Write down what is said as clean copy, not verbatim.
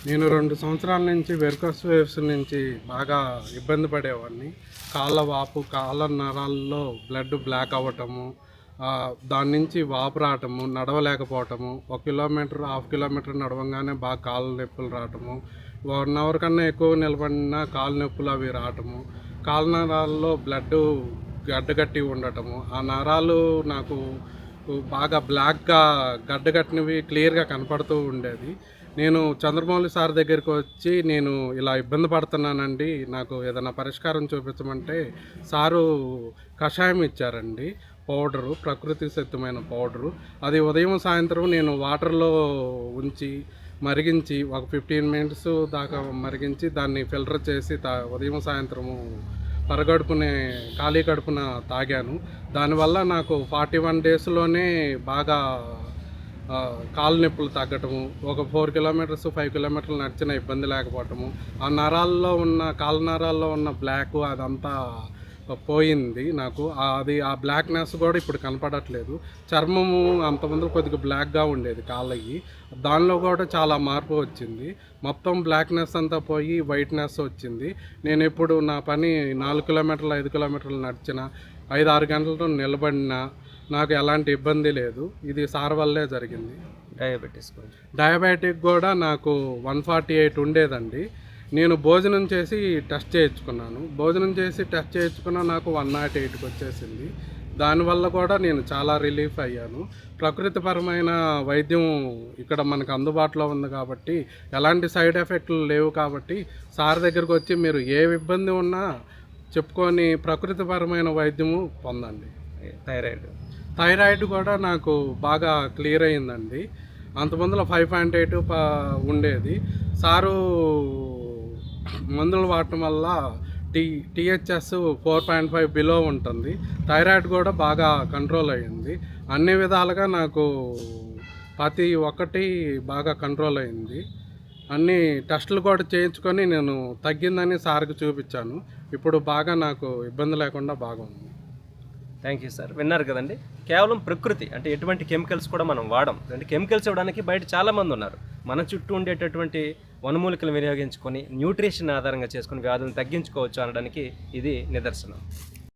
నేను 2 సంవత్సరాల నుంచి వెరికోస్ వేవ్స్ నుంచి బాగా ఇబ్బంది పడేవాడిని. కాళ్ళ వాపు, కాళ్ళ నరాల్లో బ్లడ్ బ్లాక్ అవ్వటము, దాని నుంచి వాపు రావటము, నడవలేకపోవటము, 1 కిలోమీటర్, హాఫ్ కిలోమీటర్ నడవంగానే బాగా కాళ్ళ నొప్పులు రావటము, 1 అవర్ కన్నా ఎక్కువ నిలబడినా కాళ్ళ నొప్పులు అవి రావటము, కాళ్ళ నరాల్లో బ్లడ్ గడ్డగట్టి ఉండటము, ఆ నరాలు నాకు బాగా బ్లాక్గా గడ్డగట్టినవి క్లియర్గా కనపడుతూ ఉండేది. నేను చంద్రమౌళి సార్ దగ్గరికి వచ్చి నేను ఇలా ఇబ్బంది పడుతున్నానండి, నాకు ఏదైనా పరిష్కారం చూపించమంటే సారు కషాయం ఇచ్చారండి, పౌడరు, ప్రకృతి సిద్ధమైన పౌడరు. అది ఉదయం సాయంత్రం నేను వాటర్లో ఉంచి మరిగించి ఒక 15 మినిట్స్ దాకా మరిగించి దాన్ని ఫిల్టర్ చేసి ఉదయం సాయంత్రము పరగడుపునే ఖాళీ కడుపున తాగాను. దానివల్ల నాకు 41 డేస్లోనే బాగా కాళ్ళ నొప్పులు తగ్గటము, ఒక 4 కిలోమీటర్స్ 5 కిలోమీటర్లు నడిచిన ఇబ్బంది లేకపోవటము, ఆ నరాల్లో ఉన్న కాళ్ళ నరాల్లో ఉన్న బ్లాక్ అదంతా పోయింది నాకు. ఆ బ్లాక్నెస్ కూడా ఇప్పుడు కనపడట్లేదు. చర్మము అంతకుముందు కొద్దిగా బ్లాక్గా ఉండేది కాళ్ళకి, దానిలో కూడా చాలా మార్పు వచ్చింది. మొత్తం బ్లాక్నెస్ అంతా పోయి వైట్నెస్ వచ్చింది. నేను ఇప్పుడు నా పని 4 కిలోమీటర్లు 5 కిలోమీటర్లు నడిచిన, 5-6 గంటలతో నిలబడినా నాకు ఎలాంటి ఇబ్బంది లేదు. ఇది సార్ వల్లే జరిగింది. డయాబెటిక్ కూడా నాకు 148 ఉండేదండి. నేను భోజనం చేసి టెస్ట్ చేయించుకున్నా నాకు 108కి వచ్చేసింది. దానివల్ల కూడా నేను చాలా రిలీఫ్ అయ్యాను. ప్రకృతిపరమైన వైద్యం ఇక్కడ మనకు అందుబాటులో ఉంది కాబట్టి, ఎలాంటి సైడ్ ఎఫెక్ట్లు లేవు కాబట్టి సార్ దగ్గరికి వచ్చి మీరు ఏ ఇబ్బంది ఉన్నా చెప్పుకొని ప్రకృతిపరమైన వైద్యము పొందండి. థైరాయిడ్ కూడా నాకు బాగా క్లియర్ అయిందండి. అంతకుముందులో 5.8 ఉండేది. సారు మందులు వాడటం వల్ల THS 4.5 బిలో ఉంటుంది. థైరాయిడ్ కూడా బాగా కంట్రోల్ అయ్యింది. అన్ని విధాలుగా నాకు ప్రతి ఒక్కటి బాగా కంట్రోల్ అయింది. అన్ని టెస్టులు కూడా చేయించుకొని నేను తగ్గిందని సార్కి చూపించాను. ఇప్పుడు బాగా నాకు ఇబ్బంది లేకుండా బాగుంది. Thank you sir. విన్నారు కదండి, కేవలం ప్రకృతి అంటే ఎటువంటి కెమికల్స్ కూడా మనం వాడం. అంటే కెమికల్స్ ఇవ్వడానికి బయట చాలామంది ఉన్నారు. మన చుట్టూ ఉండేటటువంటి వనమూలికలు వినియోగించుకొని న్యూట్రిషన్ ఆధారంగా చేసుకుని వ్యాధులను తగ్గించుకోవచ్చు అనడానికి ఇది నిదర్శనం.